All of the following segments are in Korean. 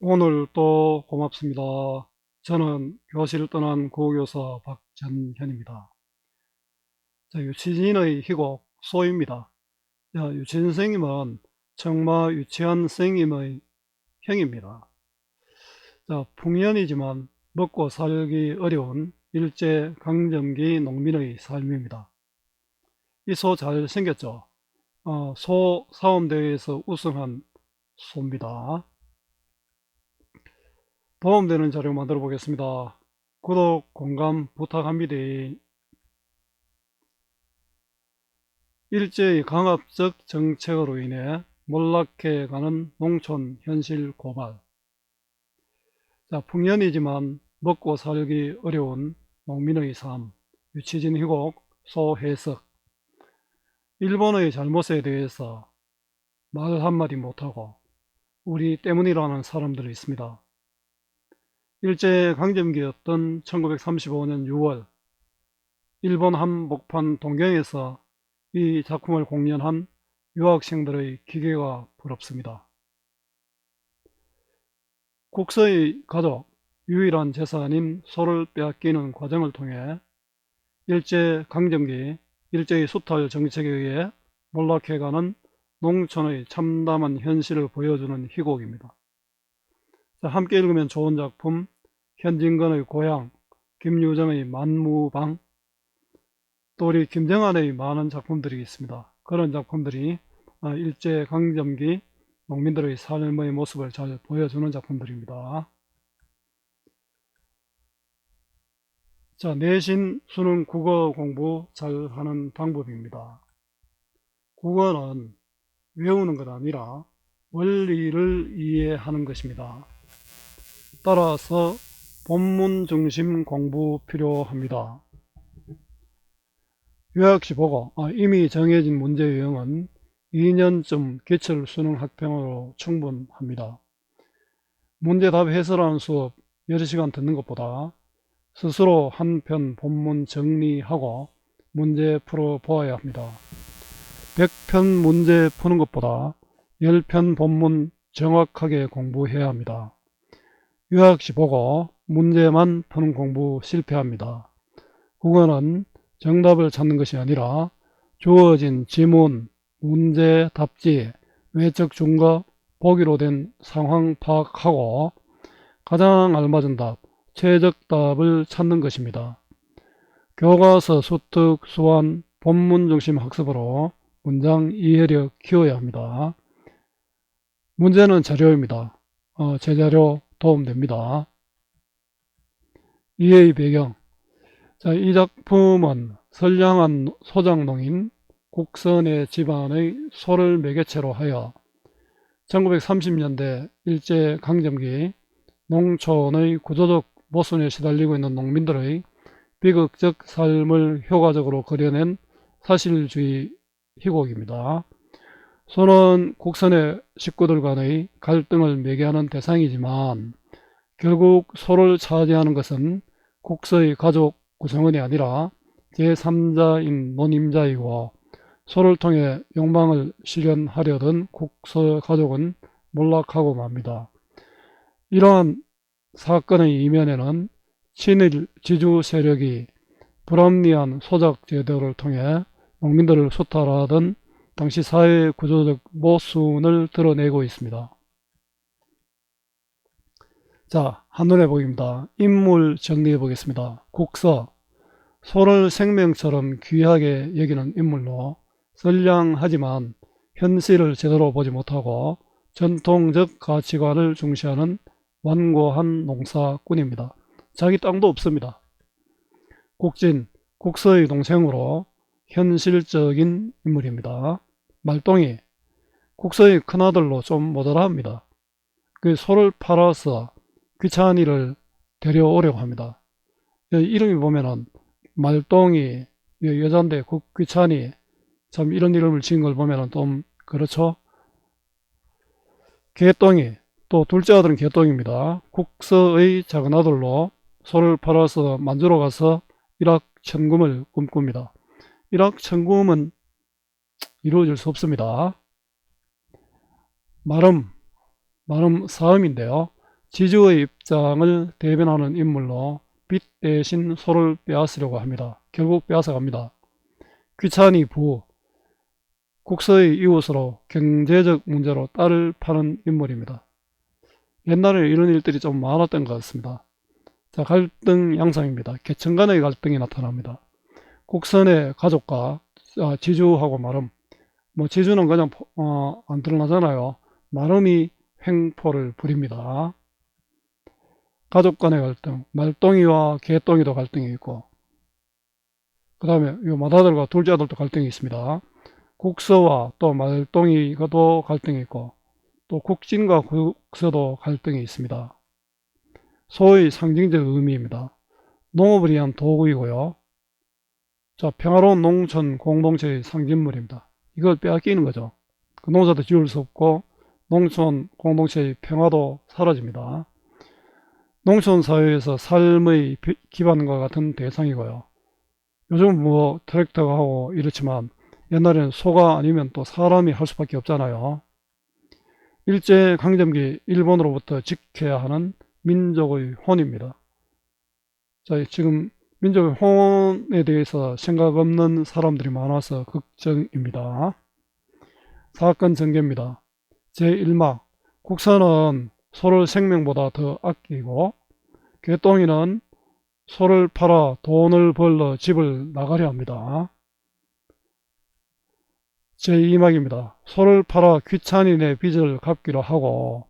오늘 또 고맙습니다. 저는 교실을 떠난 고교사 박전현입니다. 자, 유치진의 희곡 소입니다. 자, 유치진 선생님은 청마 유치한 선생님의 형입니다. 자, 풍년이지만 먹고 살기 어려운 일제강점기 농민의 삶입니다. 이 소 잘생겼죠? 소 사움대회에서 우승한 소입니다. 도움되는 자료 만들어 보겠습니다. 구독, 공감 부탁합니다. 일제의 강압적 정책으로 인해 몰락해가는 농촌 현실 고발. 자, 풍년이지만 먹고 살기 어려운 농민의 삶. 유치진 희곡 소해석. 일본의 잘못에 대해서 말 한마디 못하고 우리 때문이라는 사람들이 있습니다. 일제강점기였던 1935년 6월 일본 한복판 동경에서 이 작품을 공연한 유학생들의 기계가 부럽습니다. 국서의 가족, 유일한 재산인 소를 빼앗기는 과정을 통해 일제강점기, 일제의 수탈 정책에 의해 몰락해가는 농촌의 참담한 현실을 보여주는 희곡입니다. 자, 함께 읽으면 좋은 작품, 현진건의 고향, 김유정의 만무방, 또 우리 김정한의 많은 작품들이 있습니다. 그런 작품들이 일제강점기 농민들의 삶의 모습을 잘 보여주는 작품들입니다. 자, 내신, 수능, 국어 공부 잘하는 방법입니다. 국어는 외우는 것 아니라 원리를 이해하는 것입니다. 따라서 본문 중심 공부 필요합니다. 요약시 보고 이미 정해진 문제 유형은 2년쯤 기출 수능 학평으로 충분합니다. 문제답 해설하는 수업 여러 시간 듣는 것보다 스스로 한 편 본문 정리하고 문제 풀어 보아야 합니다. 100편 문제 푸는 것보다 10편 본문 정확하게 공부해야 합니다. 요약시 보고 문제만 푸는 공부 실패합니다. 국어는 정답을 찾는 것이 아니라 주어진 지문, 문제, 답지, 외적 증거, 보기로 된 상황 파악하고 가장 알맞은 답, 최적답을 찾는 것입니다. 교과서, 수특, 수완, 본문 중심 학습으로 문장 이해력 키워야 합니다. 문제는 자료입니다. 제자료 도움됩니다. 이해의 배경. 자, 이 작품은 선량한 소작농인 국선의 집안의 소를 매개체로 하여 1930년대 일제강점기 농촌의 구조적 모순에 시달리고 있는 농민들의 비극적 삶을 효과적으로 그려낸 사실주의 희곡입니다. 소는 국선의 식구들 간의 갈등을 매개하는 대상이지만 결국 소를 차지하는 것은 국서의 가족 구성원이 아니라 제3자인 논임자이고 소를 통해 욕망을 실현하려던 국서 가족은 몰락하고 맙니다. 이러한 사건의 이면에는 친일 지주 세력이 불합리한 소작 제도를 통해 농민들을 수탈하던 당시 사회 구조적 모순을 드러내고 있습니다. 자, 한눈에 보입니다. 인물 정리해 보겠습니다. 국서, 소를 생명처럼 귀하게 여기는 인물로 선량하지만 현실을 제대로 보지 못하고 전통적 가치관을 중시하는 완고한 농사꾼입니다. 자기 땅도 없습니다. 국진, 국서의 동생으로 현실적인 인물입니다. 말동이, 국서의 큰아들로 좀 모자랍니다. 그 소를 팔아서 귀찬이를 데려오려고 합니다. 이름이 보면은 말동이 여잔데 귀찬이, 참 이런 이름을 지은 걸 보면은 좀 그렇죠. 개똥이, 또 둘째 아들은 개똥입니다. 국서의 작은 아들로 소를 팔아서 만주로 가서 일확천금을 꿈꿉니다. 일확천금은 이루어질 수 없습니다. 마름 사음인데요. 지주의 입장을 대변하는 인물로 빚 대신 소를 빼앗으려고 합니다. 결국 빼앗아갑니다. 귀찬이 부, 국서의 이웃으로 경제적 문제로 딸을 파는 인물입니다. 옛날에 이런 일들이 좀 많았던 것 같습니다. 자, 갈등 양상입니다. 계층 간의 갈등이 나타납니다. 국선의 가족과 지주하고 마름, 지주는 그냥 안 드러나잖아요. 마름이 횡포를 부립니다. 가족 간의 갈등, 말똥이와 개똥이도 갈등이 있고, 그 다음에 이 맏아들과 둘째 아들도 갈등이 있습니다. 국서와 또 말똥이가도 갈등이 있고, 또 국진과 국서도 갈등이 있습니다. 소의 상징적 의미입니다. 농업을 위한 도구이고요. 자, 평화로운 농촌 공동체의 상징물입니다. 이걸 빼앗기는 거죠. 그 농사도 지을 수 없고 농촌 공동체의 평화도 사라집니다. 농촌 사회에서 삶의 기반과 같은 대상이고요. 요즘 트랙터가 하고 이렇지만 옛날에는 소가 아니면 또 사람이 할 수밖에 없잖아요. 일제강점기 일본으로부터 지켜야 하는 민족의 혼입니다. 자, 지금 민족의 혼에 대해서 생각 없는 사람들이 많아서 걱정입니다. 사건 전개입니다. 제1막, 국선은 소를 생명보다 더 아끼고 개똥이는 소를 팔아 돈을 벌러 집을 나가려 합니다. 제2막입니다. 소를 팔아 귀찬이네 빚을 갚기로 하고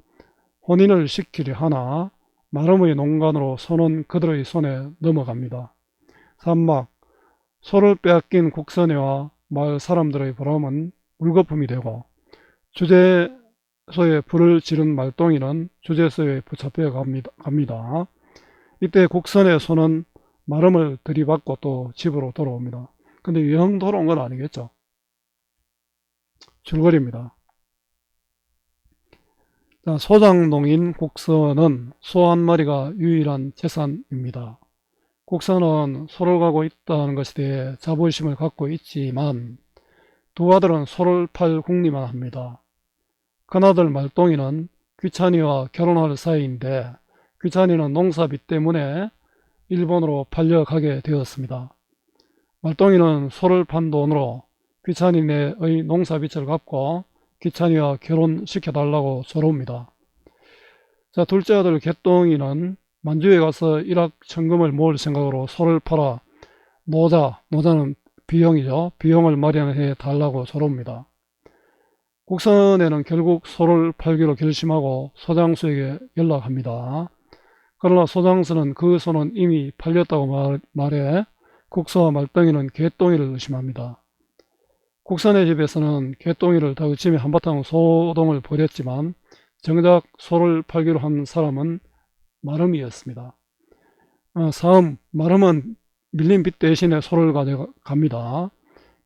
혼인을 시키려 하나 마름의 농간으로 소는 그들의 손에 넘어갑니다. 3막, 소를 빼앗긴 국선회와 마을 사람들의 보람은 물거품이 되고 주제소에 불을 지른 말똥이는 주제소에 붙잡혀 갑니다. 이때 국선의 소는 마름을 들이받고 또 집으로 돌아옵니다. 근데 영 돌아온 건 아니겠죠. 줄거리입니다. 소장농인 국선은 소 한 마리가 유일한 재산입니다. 국선은 소를 가고 있다는 것에 대해 자부심을 갖고 있지만 두 아들은 소를 팔 궁리만 합니다. 큰아들 말똥이는 귀찬이와 결혼할 사이인데 귀찬이는 농사빚 때문에 일본으로 팔려가게 되었습니다. 말똥이는 소를 판 돈으로 귀찬이네의 농사빚을 갚고 귀찬이와 결혼시켜달라고 조릅니다. 자, 둘째 아들 개똥이는 만주에 가서 일확천금을 모을 생각으로 소를 팔아 노자는 비용이죠. 비용을 마련해 달라고 조릅니다. 국선에는 결국 소를 팔기로 결심하고 소장수에게 연락합니다. 그러나 소장수는 그 소는 이미 팔렸다고 말해 국서와 말똥이는 개똥이를 의심합니다. 국선의 집에서는 개똥이를 다그치며 한바탕 소동을 벌였지만 정작 소를 팔기로 한 사람은 마름이었습니다. 마름은 밀린 빚 대신에 소를 가져갑니다.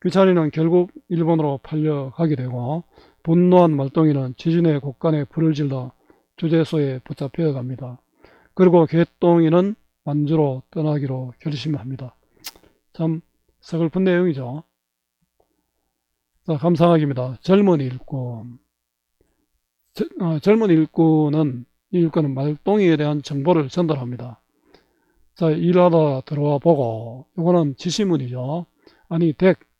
귀찬이는 결국 일본으로 팔려가게 되고 분노한 말똥이는 지주네 곳간에 불을 질러 주재소에 붙잡혀 갑니다. 그리고 개똥이는 만주로 떠나기로 결심합니다. 참 서글픈 내용이죠. 자, 감상하기입니다. 젊은 일꾼. 젊은 일꾼은 말똥이에 대한 정보를 전달합니다. 자, 일하다 들어와 보고, 이거는 지시문이죠. 아니,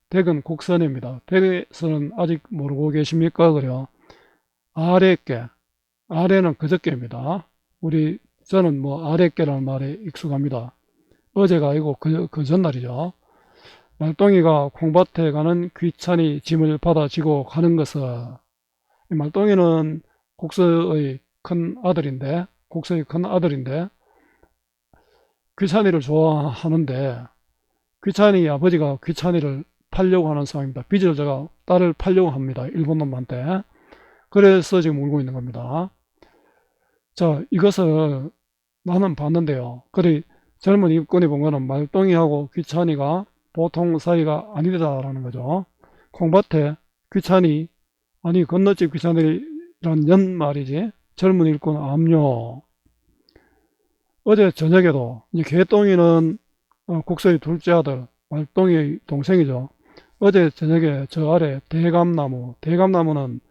댁은 국선입니다. 댁에서는 아직 모르고 계십니까? 그래요. 아랫께, 아래는 그저께입니다. 저는 아랫께라는 말에 익숙합니다. 어제가 아니고 그 전날이죠. 말똥이가 콩밭에 가는 귀찬이 짐을 받아지고 가는 것은, 말똥이는 국서의 큰 아들인데 귀찬이를 좋아하는데 귀찬이 아버지가 귀찬이를 팔려고 하는 상황입니다. 빚을 져가 딸을 팔려고 합니다. 일본 놈한테. 그래서 지금 울고 있는 겁니다. 자, 이것을 나는 봤는데요. 그래, 젊은 입군이 본 거는 말똥이하고 귀찬이가 보통 사이가 아니다라는 거죠. 콩밭에 귀찬이, 아니 건너집 귀찬이란 년 말이지. 젊은 일꾼 암요. 어제 저녁에도 이제 개똥이는 국서의 둘째 아들, 말똥이의 동생이죠. 어제 저녁에 저 아래 대감나무는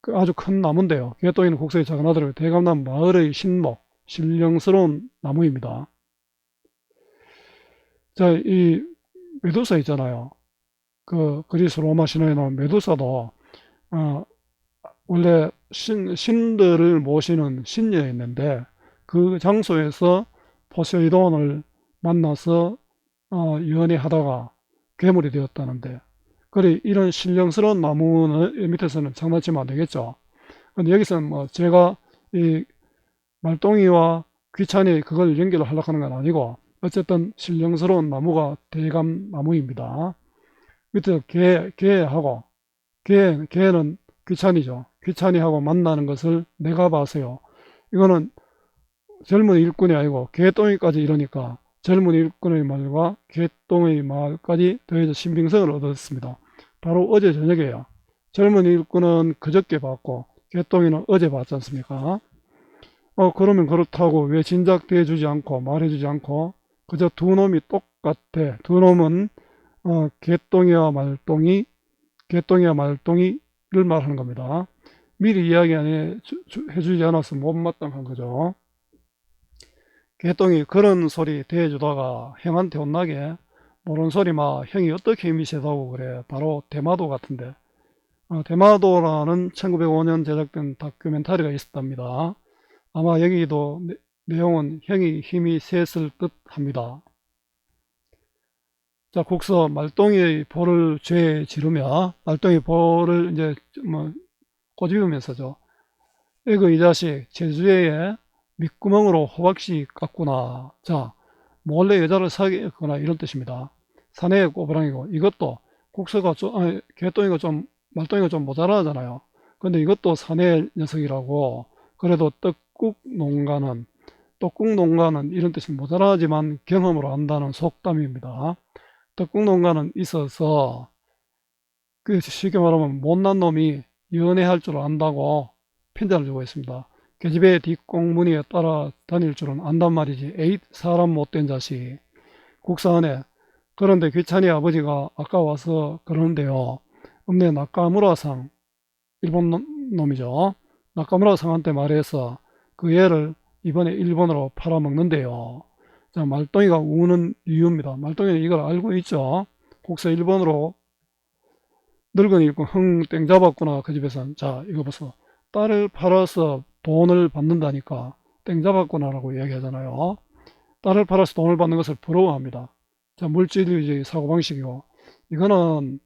그 아주 큰 나무인데요. 개똥이는 국서의 작은 아들이고 대감나무 마을의 신목, 신령스러운 나무입니다. 자, 이 메두사 있잖아요. 그 그리스 로마 신화에 나온 메두사도 어, 원래 신들을 모시는 신녀였는데 그 장소에서 포세이돈을 만나서 연애하다가 괴물이 되었다는데, 그래 이런 신령스러운 나무는 밑에서는 장난치면 안 되겠죠. 근데 여기서는 뭐 제가 이 말똥이와 귀찬이 그걸 연결을 하려고 하는 건 아니고 어쨌든 신령스러운 나무가 대감나무입니다. 밑에 개하고 개는 귀찬이죠. 귀찬이하고 만나는 것을 내가 봐서요. 이거는 젊은 일꾼이 아니고 개똥이까지 이러니까 젊은 일꾼의 말과 개똥의 말까지 더해져 신빙성을 얻었습니다. 바로 어제 저녁에요. 젊은 일꾼은 그저께 봤고 개똥이는 어제 봤지 않습니까? 그러면 그렇다고 왜 진작대 주지 않고 말해주지 않고 그저 두 놈이 똑같아. 두 놈은 개똥이와 말똥이를 말하는 겁니다. 미리 이야기 안 해주지 않아서 못마땅한 거죠. 개똥이 그런 소리 대해주다가 형한테 혼나게 모르는 소리 막 형이 어떻게 힘이 세다고 그래. 바로 대마도 같은데. 대마도라는 1905년 제작된 다큐멘터리가 있었답니다. 아마 여기도 내용은 형이 힘이 셌을 듯 합니다. 자, 국서 말똥이의 볼을 죄에 지르며 말똥이 볼을 이제 뭐 꼬집으면서죠. 에그 이 자식 제주에 밑구멍으로 호박씨 깎구나. 자, 몰래 여자를 사귀었구나 이런 뜻입니다. 사내의 꼬부랑이고 이것도 국서가 좀 개똥이가 좀 말똥이가 좀 모자라잖아요. 근데 이것도 사내 녀석이라고. 그래도 떡국 농가는 이런 뜻이 모자라지만 경험으로 안다는 속담입니다. 떡국 농가는 있어서 그 쉽게 말하면 못난 놈이 연애할 줄 안다고 핀잔을 주고 있습니다. 계집애 뒷공무니에 따라 다닐 줄은 안단 말이지. 에잇 사람 못된 자식. 국사안에. 그런데 귀찬이 아버지가 아까 와서 그러는데요. 읍내 나카무라상, 일본 놈이죠. 나카무라상한테 말해서 그 애를 이번에 일본으로 팔아먹는데요. 자, 말똥이가 우는 이유입니다. 말똥이는 이걸 알고 있죠. 국사 일본으로 늙은이 있고 땡 잡았구나 그 집에선. 자, 이거 보소. 딸을 팔아서 돈을 받는다니까 땡 잡았구나라고 이야기하잖아요. 딸을 팔아서 돈을 받는 것을 부러워합니다. 자, 물질주의 사고방식이고 이거는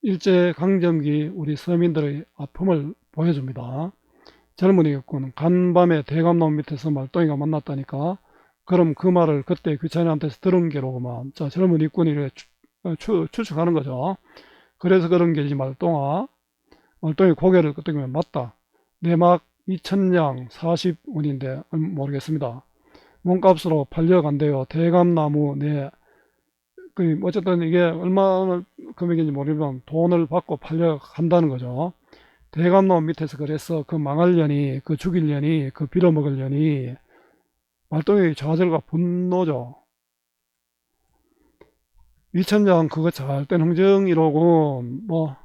일제강점기 우리 서민들의 아픔을 보여줍니다. 젊은이였군. 간밤에 대감나무 밑에서 말똥이가 만났다니까. 그럼 그 말을 그때 귀찬이한테서 들은 게로구만. 자, 젊은 일꾼이 추측하는 거죠. 그래서 그런 게지 말똥아. 말똥이 고개를 끄덕이면 맞다. 내막 2천냥 40원인데 모르겠습니다. 몸값으로 팔려간대요. 대감나무 어쨌든 이게 얼마나 금액인지 모르지만 돈을 받고 팔려간다는 거죠. 대감나무 밑에서 그래서 그 망할년이, 그 죽일년이, 그 빌어먹을년이 말똥의 좌절과 분노죠. 2천냥 그거 잘된 흥정이라고 뭐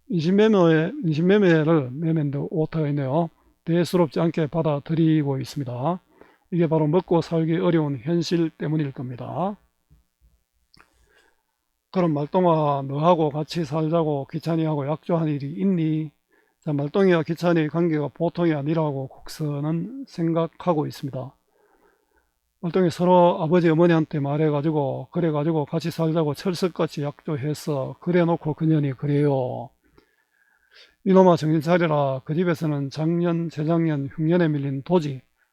인신매매를 매매인데 오타가 있네요. 대수롭지 않게 받아들이고 있습니다. 이게 바로 먹고 살기 어려운 현실 때문일 겁니다. 그럼 말똥아 너하고 같이 살자고 귀찬이하고 약조한 일이 있니? 자, 말똥이와 귀찬이의 관계가 보통이 아니라고 국서는 생각하고 있습니다. 말똥이 서로 아버지 어머니한테 말해가지고 그래가지고 같이 살자고 철석같이 약조해서 그래놓고 그년이 그래요. 이놈아 정신 차려라. 그 집에서는 작년 재작년 흉년에 밀린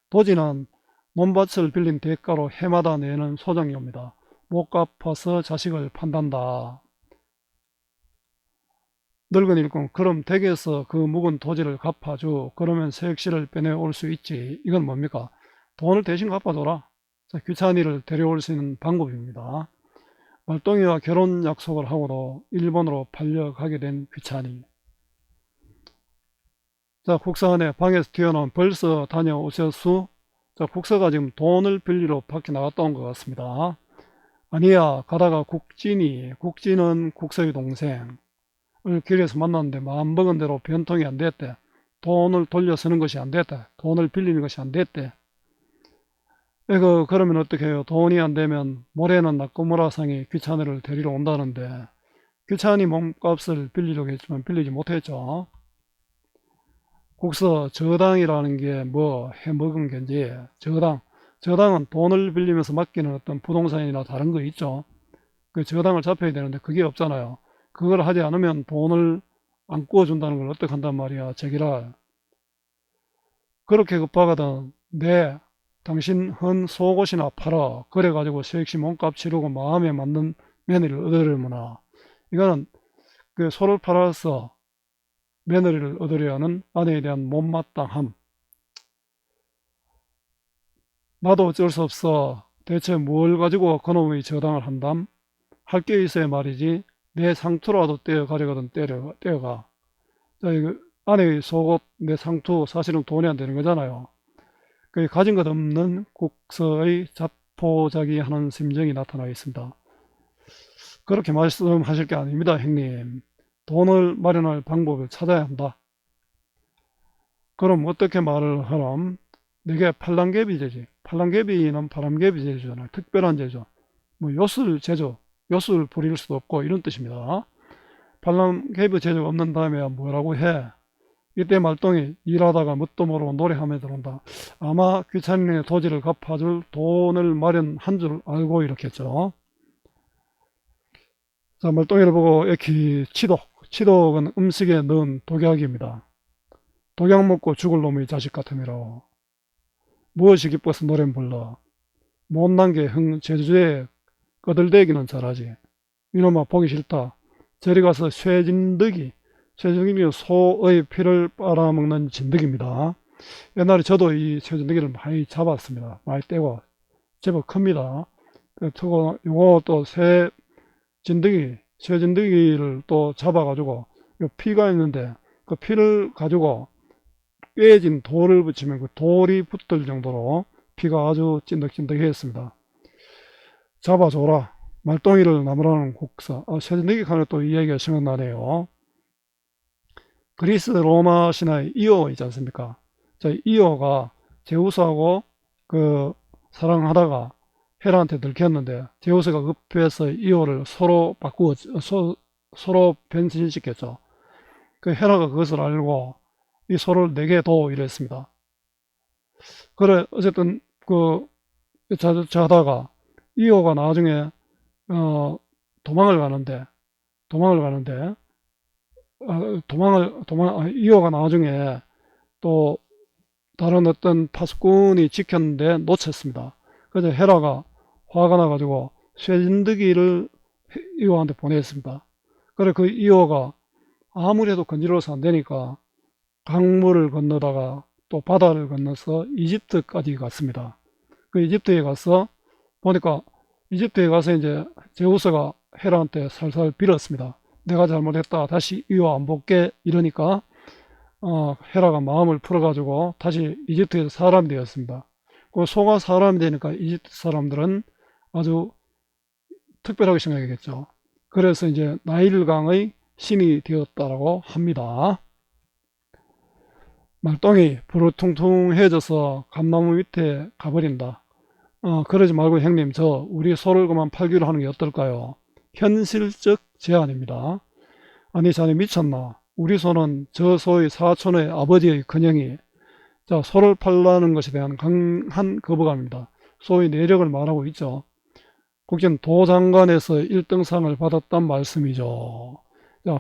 도지는 논밭을 빌린 대가로 해마다 내는 소정료입니다. 못 갚아서 자식을 판단다. 늙은 일꾼 그럼 댁에서 그 묵은 도지를 갚아줘. 그러면 세액실을 빼내올 수 있지. 이건 뭡니까? 돈을 대신 갚아줘라. 자, 귀찬이를 데려올 수 있는 방법입니다. 말똥이와 결혼 약속을 하고도 일본으로 팔려가게 된 귀찬이. 자, 국사안에 방에서 튀어나온 벌써 다녀오셨수? 자, 국서가 지금 돈을 빌리러 밖에 나갔다 온 것 같습니다. 아니야, 가다가 국진은 국서의 동생을 길에서 만났는데 마음 먹은 대로 변통이 안 됐대. 돈을 돌려 쓰는 것이 안 됐다. 돈을 빌리는 것이 안 됐대. 그러면 어떻게 해요? 돈이 안 되면 모레는 낙고무라상이 귀찬이를 데리러 온다는데, 귀찬이 몸값을 빌리려고 했지만 빌리지 못했죠. 국서 저당이라는 게 뭐 해먹은 건지, 저당은 돈을 빌리면서 맡기는 어떤 부동산이나 다른 거 있죠. 그 저당을 잡혀야 되는데 그게 없잖아요. 그걸 하지 않으면 돈을 안 구워준다는 걸 어떻게 한단 말이야, 저기라. 그렇게 급하거든. 네, 당신 헌 속옷이나 팔아. 그래가지고 수익시 몸값 치르고 마음에 맞는 며느리를 얻으려무나. 이거는 그 소를 팔아서 며느리를 얻으려 하는 아내에 대한 못마땅함. 나도 어쩔 수 없어. 대체 뭘 가지고 그놈의 저당을 한담? 할 게 있어야 말이지. 내 상투라도 떼어가려거든 떼어가. 자, 이거 아내의 속옷, 내 상투, 사실은 돈이 안 되는 거잖아요. 그 가진 것 없는 국서의 자포자기하는 심정이 나타나 있습니다. 그렇게 말씀하실 게 아닙니다, 형님. 돈을 마련할 방법을 찾아야 한다. 그럼 어떻게 말을 하람? 내게 팔랑개비 제지. 팔랑개비는 바람개비 제주잖아요. 특별한 제주. 뭐 요술 부릴 수도 없고 이런 뜻입니다. 팔랑개비 제주가 없는 다음에 뭐라고 해? 이때 말똥이 일하다가 뭣도 모르고 노래하며 들어온다. 아마 귀차니의 도지를 갚아줄 돈을 마련한 줄 알고 이렇게 했죠. 자, 말똥이를 보고 에키 치독. 치독은 음식에 넣은 독약입니다. 독약 먹고 죽을 놈의 자식 같으미라. 무엇이 기뻐서 노래를 불러. 못난 게 제주에 거들대기는 잘하지. 이놈아 보기 싫다. 저리 가서 쇠진드기. 쇠진드기는 소의 피를 빨아먹는 진드기입니다. 옛날에 저도 이 쇠진드기를 많이 잡았습니다. 많이 떼고 제법 큽니다. 요거 또 쇠진드기를 또 잡아가지고 요 피가 있는데 그 피를 가지고 깨진 돌을 붙이면 그 돌이 붙을 정도로 피가 아주 찐득찐득했습니다. 잡아줘라. 말똥이를 나무라는 국사. 쇠진드기 하면 또 이 얘기가 생각나네요. 그리스 로마 신화의 이오 있지 않습니까? 자, 이오가 제우스하고 그 사랑하다가 헤라한테 들켰는데 제우스가 급해서 이오를 서로 서로 변신시켰죠. 그 헤라가 그것을 알고 이 소를 내게 둬 이랬습니다. 그래 어쨌든 그 자다가 이오가 나중에 도망을 가는데 이오가 나중에 또 다른 어떤 파수꾼이 지켰는데 놓쳤습니다. 그래서 헤라가 화가 나가지고 쇠진드기를 이오한테 보냈습니다. 그래 그 이오가 아무래도 건드려서 안 되니까 강물을 건너다가 또 바다를 건너서 이집트까지 갔습니다. 그 이집트에 가서 보니까 이집트에 가서 이제 제우스가 헤라한테 살살 빌었습니다. 내가 잘못했다. 다시 이오 안 볼게. 이러니까 헤라가 마음을 풀어가지고 다시 이집트에서 사람이 되었습니다. 그 소가 사람이 되니까 이집트 사람들은 아주 특별하게 생각하겠죠. 그래서 이제 나일강의 신이 되었다라고 합니다. 말똥이 부르퉁퉁해져서 감나무 밑에 가버린다. 그러지 말고 형님 우리 소를 그만 팔기로 하는 게 어떨까요? 현실적 제안입니다. 아니 자네 미쳤나? 우리 소는 저 소의 사촌의 아버지의 근형이 소를 팔라는 것에 대한 강한 거부감입니다. 소의 내력을 말하고 있죠. 국진 도장관에서 1등상을 받았단 말씀이죠.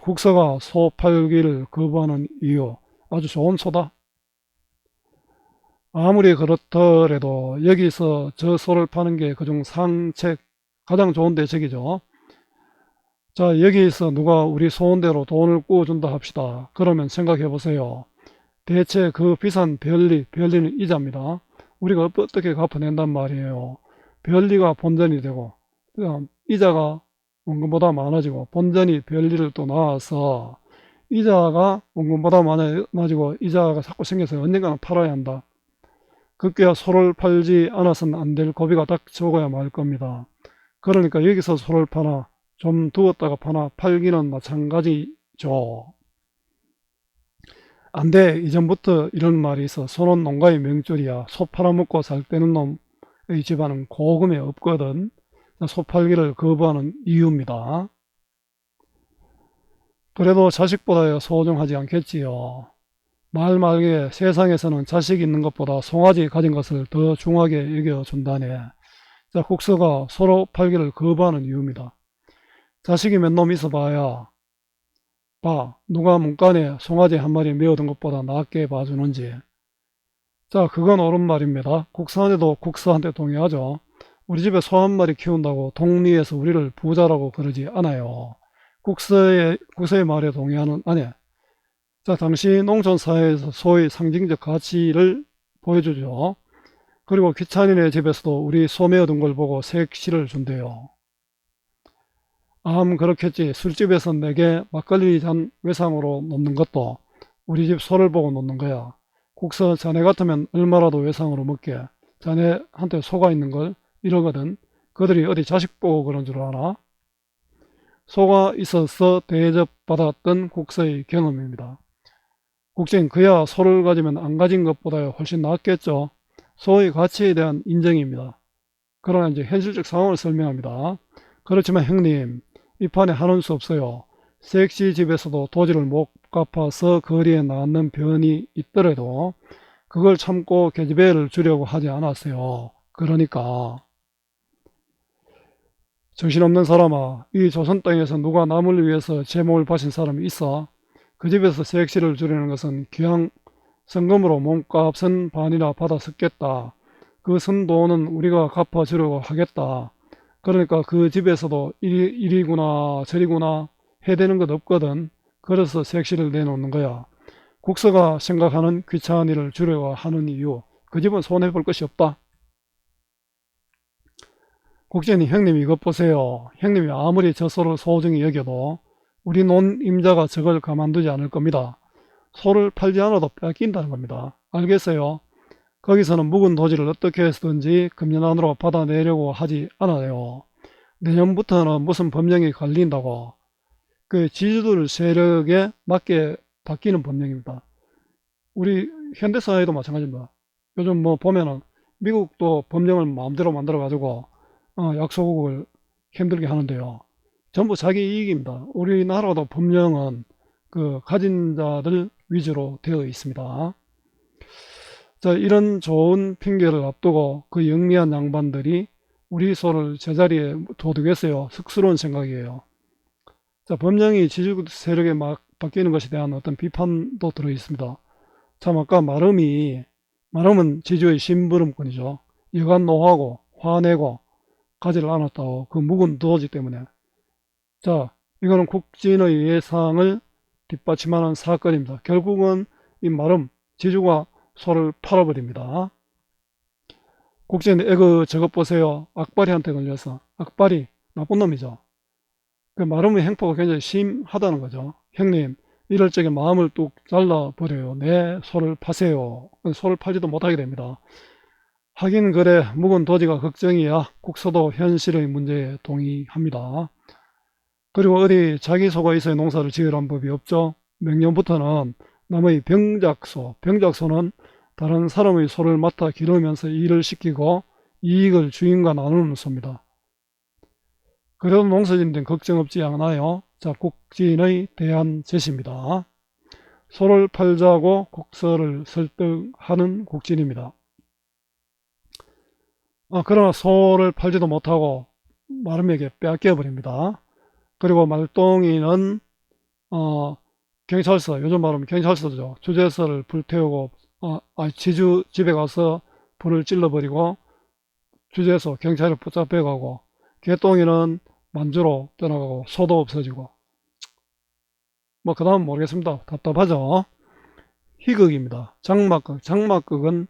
국서가 소 팔기를 거부하는 이유, 아주 좋은 소다. 아무리 그렇더라도 여기서 저 소를 파는 게 그중 상책 가장 좋은 대책이죠. 자, 여기서 누가 우리 소원대로 돈을 구워준다 합시다. 그러면 생각해 보세요. 대체 그 비싼 별리는 이자입니다. 우리가 어떻게 갚아낸단 말이에요. 별리가 본전이 되고 이자가 원금보다 많아지고 본전이 별리를 또 낳아서 이자가 원금보다 많아지고 이자가 자꾸 생겨서 언젠가는 팔아야 한다. 급기야 소를 팔지 않아서는 안 될 고비가 딱 적어야 말 겁니다. 그러니까 여기서 소를 파나 좀 두었다가 파나 팔기는 마찬가지죠. 안 돼. 이전부터 이런 말이 있어. 소는 농가의 명줄이야. 소 팔아먹고 살 때는 놈의 집안은 고금에 없거든. 소 팔기를 거부하는 이유입니다. 그래도 자식보다 소중하지 않겠지요. 말말게 세상에서는 자식 있는 것보다 송아지 가진 것을 더 중하게 여겨준다네. 자, 국서가 서로 팔기를 거부하는 이유입니다. 자식이 몇 놈 있어봐야 누가 문간에 송아지 한 마리 메어둔 것보다 낫게 봐주는지. 자, 그건 옳은 말입니다. 국서한테도 국서한테 동의하죠. 우리 집에 소 한 마리 키운다고 동리에서 우리를 부자라고 그러지 않아요. 국서의 말에 동의하는 아내. 자, 당시 농촌 사회에서 소의 상징적 가치를 보여주죠. 그리고 귀차니네 집에서도 우리 소 메어둔 걸 보고 색시를 준대요. 그렇겠지. 술집에서 내게 막걸리 잔 외상으로 놓는 것도 우리 집 소를 보고 놓는 거야. 국서 자네 같으면 얼마라도 외상으로 먹게. 자네한테 소가 있는 걸 이러거든. 그들이 어디 자식 보고 그런 줄 아나? 소가 있어서 대접받았던 국서의 경험입니다. 국제인 그야 소를 가지면 안 가진 것보다 훨씬 낫겠죠. 소의 가치에 대한 인정입니다. 그러나 이제 현실적 상황을 설명합니다. 그렇지만 형님, 이 판에 한원 수 없어요. 섹시 집에서도 도지를 못 갚아서 거리에 나앉는 변이 있더라도 그걸 참고 계집애를 주려고 하지 않았어요. 그러니까 정신없는 사람아, 이 조선 땅에서 누가 남을 위해서 제 몸을 바친 사람이 있어? 그 집에서 섹시를 주려는 것은 기왕 성금으로 몸값은 반이나 받아 쓰겠다. 그 쓴 돈은 우리가 갚아주려고 하겠다. 그러니까 그 집에서도 이리구나 저리구나 해대는 것 없거든. 그래서 섹시를 내놓는 거야. 국서가 생각하는 귀찮은 일을 주려고 하는 이유. 그 집은 손해볼 것이 없다. 국제님, 형님 이것 보세요. 형님이 아무리 저 소를 소중히 여겨도 우리 논 임자가 저걸 가만두지 않을 겁니다. 소를 팔지 않아도 뺏긴다는 겁니다. 알겠어요? 거기서는 묵은 도지를 어떻게 해서든지 금년 안으로 받아내려고 하지 않아요. 내년부터는 무슨 법령이 걸린다고. 그 지주들 세력에 맞게 바뀌는 법령입니다. 우리 현대사회도 마찬가지입니다. 요즘 뭐 보면은 미국도 법령을 마음대로 만들어 가지고 약소국을 힘들게 하는데요. 전부 자기 이익입니다. 우리나라도 법령은 그 가진 자들 위주로 되어 있습니다. 자, 이런 좋은 핑계를 앞두고 그 영리한 양반들이 우리 소를 제자리에 도둑했어요. 쑥스러운 생각이에요. 자, 법령이 지주 세력에 막 바뀌는 것에 대한 어떤 비판도 들어 있습니다. 참, 아까 마름은 지주의 심부름꾼이죠. 여간 노하고 화내고 가지를 않았다고 그 묵은 도지 때문에. 자, 이거는 국진의 예상을 뒷받침하는 사건입니다. 결국은 이 마름 지주가 소를 팔아버립니다. 국진이 저것 보세요. 악바리한테 걸려서. 악바리 나쁜 놈이죠. 그 마름의 행포가 굉장히 심하다는 거죠. 형님, 이럴 적에 마음을 뚝 잘라버려요. 내 소를 파세요. 소를 팔지도 못하게 됩니다. 하긴 그래, 묵은 도지가 걱정이야. 국서도 현실의 문제에 동의합니다. 그리고 어디 자기 소가 있어야 농사를 지으란 법이 없죠. 명년부터는 남의 병작소는 다른 사람의 소를 맡아 기르면서 일을 시키고 이익을 주인과 나누는 소입니다. 그래도 농사짓는 걱정 없지 않아요. 자, 국진의 대안 제시입니다. 소를 팔자고 국서를 설득하는 국진입니다. 그러나 소를 팔지도 못하고 마름에게 빼앗겨버립니다. 그리고 말똥이는 경찰서, 요즘 말하면 경찰서죠. 주재소를 불태우고 지주 집에 가서 불을 찔러버리고 주재소 경찰을 붙잡혀가고, 개똥이는 만주로 떠나가고 소도 없어지고, 뭐 그 다음 모르겠습니다. 답답하죠. 희극입니다. 장막극은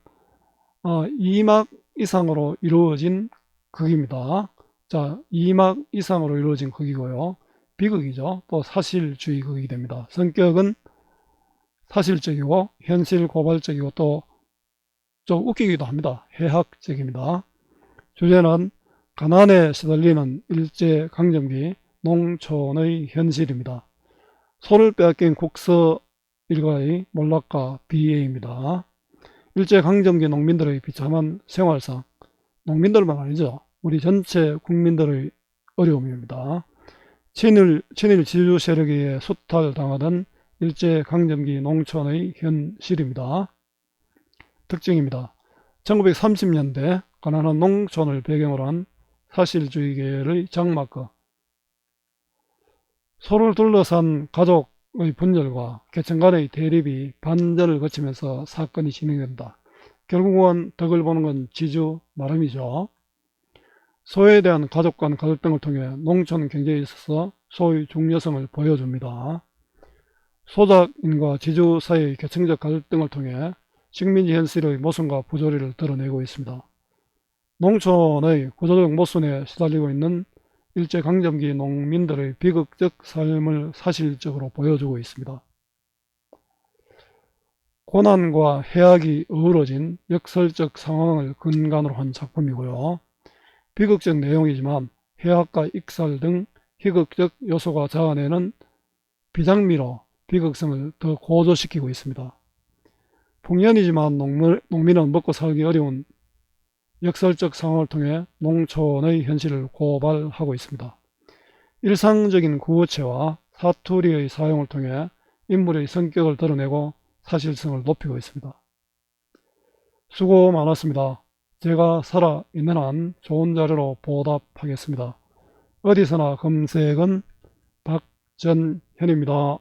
2막 이상으로 이루어진 극입니다. 자, 2막 이상으로 이루어진 극이고요. 비극이죠. 또 사실주의 극이 됩니다. 성격은 사실적이고 현실 고발적이고 또 좀 웃기기도 합니다. 해학적입니다. 주제는 가난에 시달리는 일제강점기 농촌의 현실입니다. 소를 빼앗긴 국서 일가의 몰락과 비애입니다. 일제강점기 농민들의 비참한 생활상, 농민들만 아니죠. 우리 전체 국민들의 어려움입니다. 친일 지주 세력에 의해 수탈당하던 일제강점기 농촌의 현실입니다. 특징입니다. 1930년대 가난한 농촌을 배경으로 한 사실주의계열의 장마크, 소를 둘러싼 가족의 분열과 계층 간의 대립이 반전을 거치면서 사건이 진행된다. 결국은 덕을 보는 건 지주 나름이죠. 소에 대한 가족 간 갈등을 통해 농촌 경제에 있어서 소의 중요성을 보여줍니다. 소작인과 지주 사이의 계층적 갈등을 통해 식민지 현실의 모순과 부조리를 드러내고 있습니다. 농촌의 구조적 모순에 시달리고 있는 일제강점기 농민들의 비극적 삶을 사실적으로 보여주고 있습니다. 고난과 해악이 어우러진 역설적 상황을 근간으로 한 작품이고요. 비극적 내용이지만 해악과 익살 등 희극적 요소가 자아내는 비장미로 비극성을 더 고조시키고 있습니다. 풍년이지만 농민은 먹고 살기 어려운 역설적 상황을 통해 농촌의 현실을 고발하고 있습니다. 일상적인 구어체와 사투리의 사용을 통해 인물의 성격을 드러내고 사실성을 높이고 있습니다. 수고 많았습니다. 제가 살아있는 한 좋은 자료로 보답하겠습니다. 어디서나 검색은 박전현입니다.